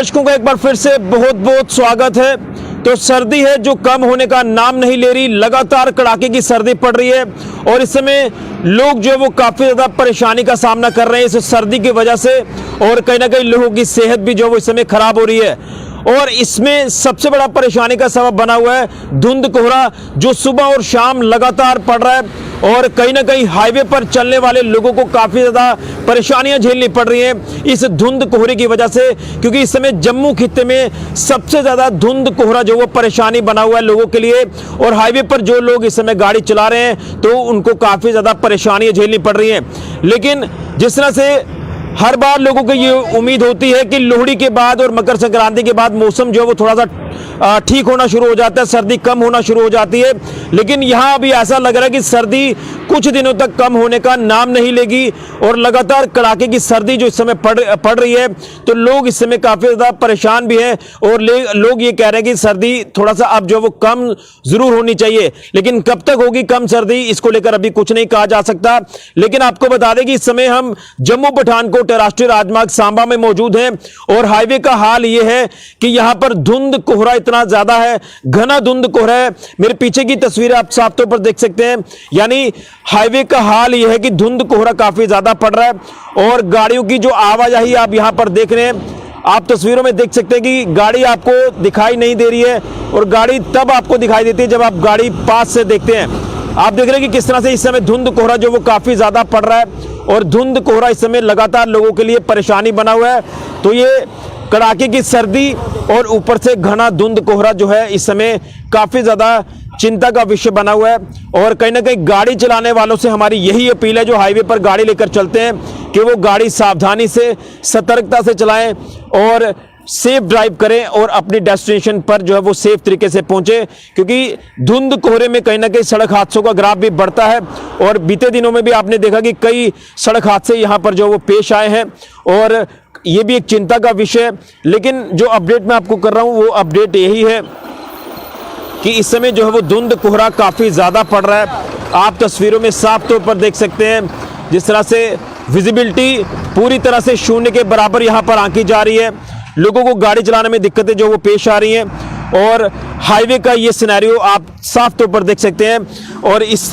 दर्शकों का एक बार फिर से बहुत बहुत स्वागत है। तो सर्दी है जो कम होने का नाम नहीं ले रही, लगातार कड़ाके की सर्दी पड़ रही है और इस समय लोग जो है वो काफी ज्यादा परेशानी का सामना कर रहे हैं इस सर्दी की वजह से और कहीं ना कहीं लोगों की सेहत भी जो है वो इस समय खराब हो रही है। और इसमें सबसे बड़ा परेशानी का सबब बना हुआ है धुंध कोहरा जो सुबह और शाम लगातार पड़ रहा है और कहीं ना कहीं हाईवे पर चलने वाले लोगों को काफी ज्यादा परेशानियां झेलनी पड़ रही हैं इस धुंध कोहरे की वजह से, क्योंकि इस समय जम्मू खित्ते में सबसे ज्यादा धुंध कोहरा जो वो परेशानी बना हुआ है लोगों के लिए और हाईवे पर जो लोग इस समय गाड़ी चला रहे हैं तो उनको काफी ज्यादा परेशानियां झेलनी पड़ रही हैं। लेकिन जिस तरह से हर बार लोगों को ये उम्मीद होती है कि लोहड़ी के बाद और मकर संक्रांति के बाद मौसम जो है वो थोड़ा सा ठीक होना शुरू हो जाता है, सर्दी कम होना शुरू हो जाती है, लेकिन यहाँ अभी ऐसा लग रहा है कि सर्दी कुछ दिनों तक कम होने का नाम नहीं लेगी और लगातार कड़ाके की सर्दी जो इस समय पड़ रही है तो लोग इस समय काफी ज्यादा परेशान भी हैं और लोग ये कह रहे हैं कि सर्दी थोड़ा सा अब जो वो कम जरूर होनी चाहिए, लेकिन कब तक होगी कम सर्दी इसको लेकर अभी कुछ नहीं कहा जा सकता। लेकिन आपको बता दें कि इस समय हम जम्मू पठानकोट राष्ट्रीय राजमार्ग सांबा में मौजूद हैं और हाईवे का हाल ये है कि यहां पर धुंध कोहरा इतना ज्यादा है, घना धुंध कोहरा है। मेरे पीछे की तस्वीर आप साफ तौर पर देख सकते हैं, यानी हाईवे का हाल यह है कि धुंध कोहरा काफी ज्यादा पड़ रहा है और गाड़ियों की जो आवाजाही आप यहां पर देख रहे हैं, आप तस्वीरों में देख सकते हैं कि गाड़ी आपको दिखाई नहीं दे रही है और गाड़ी तब आपको दिखाई देती है जब आप गाड़ी पास से देखते हैं। आप देख रहे हैं कि किस तरह से इस समय धुंध कोहरा जो वो काफी ज्यादा पड़ रहा है और धुंध कोहरा इस समय लगातार लोगों के लिए परेशानी बना हुआ है। तो ये कड़ाके की सर्दी और ऊपर से घना धुंध कोहरा जो है इस समय काफी ज्यादा चिंता का विषय बना हुआ है और कहीं ना कहीं गाड़ी चलाने वालों से हमारी यही अपील है जो हाईवे पर गाड़ी लेकर चलते हैं कि वो गाड़ी सावधानी से सतर्कता से चलाएं और सेफ ड्राइव करें और अपनी डेस्टिनेशन पर जो है वो सेफ तरीके से पहुंचे, क्योंकि धुंध कोहरे में कहीं ना कहीं सड़क हादसों का ग्राफ भी बढ़ता है और बीते दिनों में भी आपने देखा कि कई सड़क हादसे यहां पर जो वो पेश आए हैं और ये भी एक चिंता का विषय है। लेकिन जो अपडेट मैं आपको कर रहा हूं वो अपडेट यही है कि इस समय जो है वो धुंध कोहरा काफी ज्यादा पड़ रहा है। आप तस्वीरों में साफ तौर पर देख सकते हैं जिस तरह से विजिबिलिटी पूरी तरह से शून्य के बराबर यहां पर आंकी जा रही है, लोगों को गाड़ी चलाने में दिक्कतें जो वो पेश आ रही हैं और हाईवे का ये सिनेरियो आप साफ तौर पर देख सकते हैं। और इस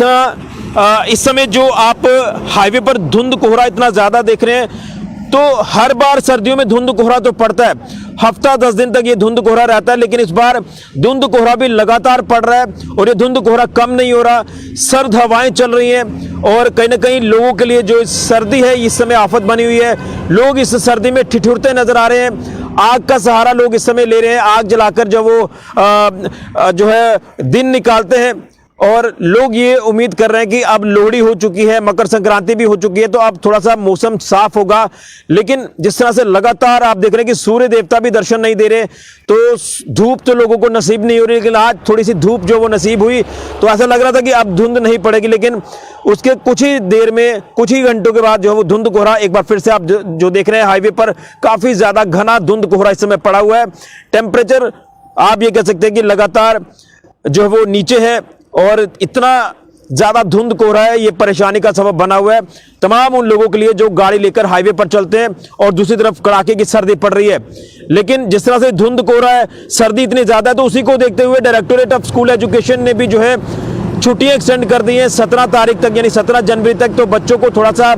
समय जो आप हाईवे पर धुंध कोहरा इतना ज्यादा देख रहे हैं, तो हर बार सर्दियों में धुंध कोहरा तो पड़ता है, हफ्ता 10 दिन तक ये धुंध कोहरा रहता है, लेकिन इस बार धुंध कोहरा भी लगातार पड़ रहा है और ये धुंध कोहरा कम नहीं हो रहा। सर्द हवाएं चल रही हैं और कहीं ना कहीं लोगों के लिए जो सर्दी है इस समय आफत बनी हुई है। लोग इस सर्दी में ठिठुरते नजर आ रहे हैं, आग का सहारा लोग इस समय ले रहे हैं, आग जलाकर जो वो जो है दिन निकालते हैं और लोग ये उम्मीद कर रहे हैं कि अब लोहड़ी हो चुकी है, मकर संक्रांति भी हो चुकी है, तो अब थोड़ा सा मौसम साफ होगा। लेकिन जिस तरह से लगातार आप देख रहे हैं कि सूर्य देवता भी दर्शन नहीं दे रहे, तो धूप तो लोगों को नसीब नहीं हो रही, लेकिन आज थोड़ी सी धूप जो वो नसीब हुई तो ऐसा लग रहा था कि अब धुंध नहीं पड़ेगी, लेकिन उसके कुछ ही देर में कुछ ही घंटों के बाद जो है वो धुंध कोहरा एक बार फिर से आप जो देख रहे हैं हाईवे पर काफी ज्यादा घना धुंध कोहरा इस समय पड़ा हुआ है। टेम्परेचर आप ये कह सकते हैं कि लगातार जो है वो नीचे है और इतना ज्यादा धुंध कोहरा है, ये परेशानी का सबब बना हुआ है तमाम उन लोगों के लिए जो गाड़ी लेकर हाईवे पर चलते हैं और दूसरी तरफ कड़ाके की सर्दी पड़ रही है। लेकिन जिस तरह से धुंध कोहरा है, सर्दी इतनी ज्यादा है, तो उसी को देखते हुए डायरेक्टोरेट ऑफ स्कूल एजुकेशन ने भी जो है छुट्टियां एक्सटेंड कर दी हैं 17 तारीख तक, यानी 17 जनवरी तक। तो बच्चों को थोड़ा सा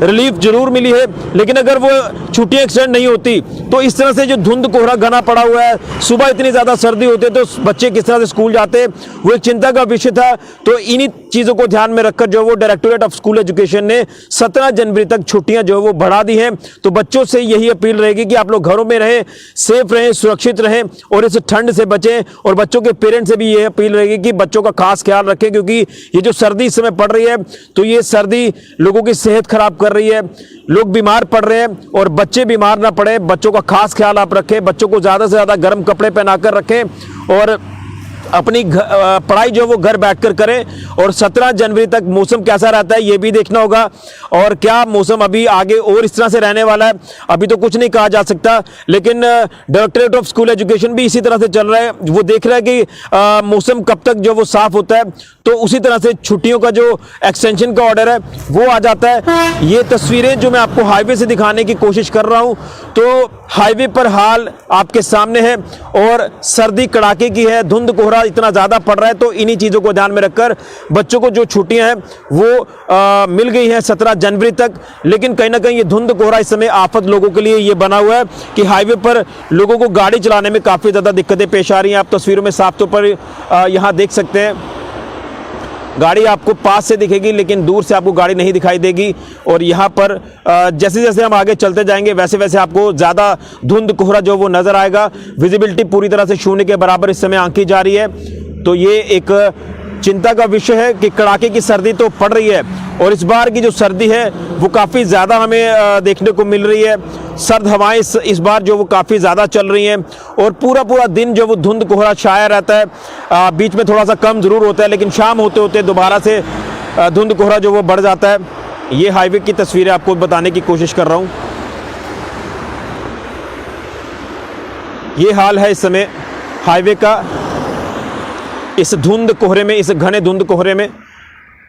रिलीफ जरूर मिली है, लेकिन अगर वो छुट्टियां एक्सटेंड नहीं होती तो इस तरह से जो धुंध कोहरा घना पड़ा हुआ है, सुबह इतनी ज्यादा सर्दी होती है तो बच्चे किस तरह से स्कूल जाते, वो एक चिंता का विषय था। तो इन्हीं चीजों को ध्यान में रखकर जो वो डायरेक्टोरेट ऑफ स्कूल एजुकेशन ने 17 जनवरी तक छुट्टियां जो है वो बढ़ा दी हैं। तो बच्चों से यही अपील रहेगी कि आप लोग घरों में रहें, सेफ रहें, सुरक्षित रहें और इस ठंड से बचें। और बच्चों के पेरेंट्स से भी यह अपील रहेगी कि बच्चों का खास ख्याल रखें, क्योंकि ये जो सर्दी इस समय पड़ रही है तो ये सर्दी लोगों की सेहत खराब कर रही है, लोग बीमार पड़ रहे हैं और बच्चे बीमार ना पड़े। बच्चों का खास ख्याल आप रखें, बच्चों को ज्यादा से ज्यादा गर्म कपड़े पहनाकर रखें और अपनी पढ़ाई जो वो घर बैठकर करें। और 17 जनवरी तक मौसम कैसा रहता है ये भी देखना होगा और क्या मौसम अभी आगे और इस तरह से रहने वाला है अभी तो कुछ नहीं कहा जा सकता। लेकिन डायरेक्टरेट ऑफ स्कूल एजुकेशन भी इसी तरह से चल रहा है, वो देख रहा है कि मौसम कब तक जो वो साफ होता है। तो उसी तरह से छुट्टियों का जो एक्सटेंशन का ऑर्डर है वो आ जाता है। ये तस्वीरें जो मैं आपको हाईवे से दिखाने की कोशिश कर रहा हूं, तो हाईवे पर हाल आपके सामने है और सर्दी कड़ाके की है, धुंध कोहरा इतना ज़्यादा पड़ रहा है। तो इन्हीं चीज़ों को ध्यान में रखकर बच्चों को जो छुट्टियां हैं वो मिल गई हैं 17 जनवरी तक। लेकिन कहीं ना कहीं ये धुंध कोहरा इस समय आफत लोगों के लिए ये बना हुआ है कि हाईवे पर लोगों को गाड़ी चलाने में काफ़ी ज़्यादा दिक्कतें पेश आ रही हैं। आप तस्वीरों में साफ तौर पर यहाँ देख सकते हैं, गाड़ी आपको पास से दिखेगी लेकिन दूर से आपको गाड़ी नहीं दिखाई देगी। और यहाँ पर जैसे जैसे हम आगे चलते जाएंगे वैसे वैसे आपको ज़्यादा धुंध कोहरा जो वो नज़र आएगा। विजिबिलिटी पूरी तरह से शून्य के बराबर इस समय आंकी जा रही है। तो ये एक चिंता का विषय है कि कड़ाके की सर्दी तो पड़ रही है और इस बार की जो सर्दी है वो काफ़ी ज़्यादा हमें देखने को मिल रही है। सर्द हवाएं इस बार जो वो काफ़ी ज़्यादा चल रही हैं और पूरा दिन जो वो धुंध कोहरा छाया रहता है। बीच में थोड़ा सा कम ज़रूर होता है लेकिन शाम होते होते दोबारा से धुंध कोहरा जो वो बढ़ जाता है। ये हाईवे की तस्वीरें आपको बताने की कोशिश कर रहा हूँ। ये हाल है इस समय हाईवे का, इस धुंध कोहरे में, इस घने धुंध कोहरे में।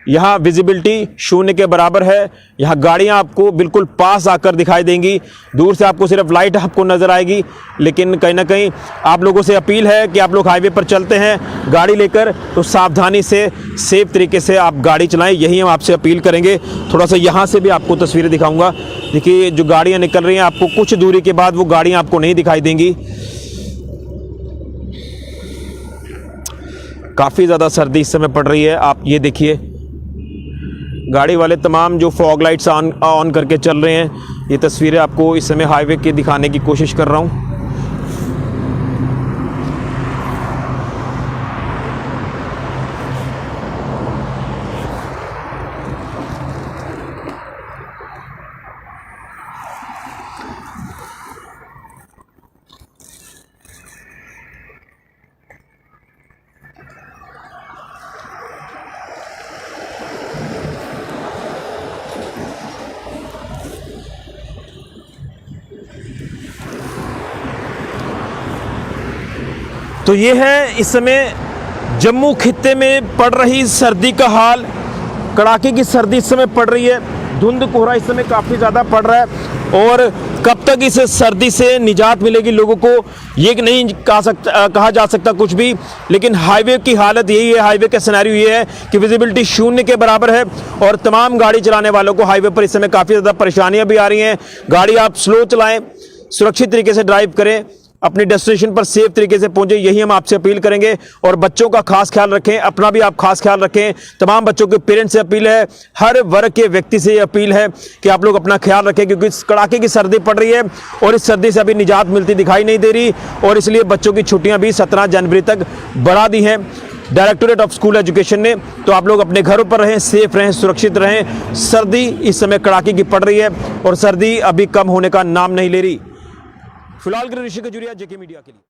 यहाँ विजिबिलिटी शून्य के बराबर है। यहाँ गाड़ियाँ आपको बिल्कुल पास आकर दिखाई देंगी, दूर से आपको सिर्फ लाइट आपको नज़र आएगी। लेकिन कहीं ना कहीं आप लोगों से अपील है कि आप लोग हाईवे पर चलते हैं गाड़ी लेकर तो सावधानी से, सेफ तरीके से आप गाड़ी चलाएं, यही हम आपसे अपील करेंगे। थोड़ा सा यहाँ से भी आपको तस्वीरें दिखाऊँगा। देखिए जो गाड़ियाँ निकल रही हैं, आपको कुछ दूरी के बाद वो गाड़ियाँ आपको नहीं दिखाई देंगी। काफ़ी ज़्यादा सर्दी इस समय पड़ रही है। आप ये देखिए, गाड़ी वाले तमाम जो फॉग लाइट्स ऑन करके चल रहे हैं। ये तस्वीरें आपको इस समय हाईवे की दिखाने की कोशिश कर रहा हूँ। तो ये है इस समय जम्मू खित्ते में पड़ रही सर्दी का हाल। कड़ाके की सर्दी इस समय पड़ रही है, धुंध कोहरा इस समय काफ़ी ज़्यादा पड़ रहा है। और कब तक इस सर्दी से निजात मिलेगी लोगों को ये नहीं कहा जा सकता कुछ भी। लेकिन हाईवे की हालत यही है, हाईवे का सिनेरियो ये है कि विजिबिलिटी शून्य के बराबर है और तमाम गाड़ी चलाने वालों को हाईवे पर इस समय काफ़ी ज़्यादा परेशानियाँ भी आ रही हैं। गाड़ी आप स्लो चलाएँ, सुरक्षित तरीके से ड्राइव करें, अपनी डेस्टिनेशन पर सेफ तरीके से पहुंचे, यही हम आपसे अपील करेंगे। और बच्चों का खास ख्याल रखें, अपना भी आप खास ख्याल रखें। तमाम बच्चों के पेरेंट्स से अपील है, हर वर्ग के व्यक्ति से ये अपील है कि आप लोग अपना ख्याल रखें, क्योंकि इस कड़ाके की सर्दी पड़ रही है और इस सर्दी से अभी निजात मिलती दिखाई नहीं दे रही। और इसलिए बच्चों की छुट्टियां भी 17 जनवरी तक बढ़ा दी हैं डायरेक्टोरेट ऑफ स्कूल एजुकेशन ने। तो आप लोग अपने घरों पर रहें, सेफ रहें, सुरक्षित रहें। सर्दी इस समय कड़ाके की पड़ रही है और सर्दी अभी कम होने का नाम नहीं ले रही। फिलहाल के ऋषि खजूरिया, जेके मीडिया के लिए।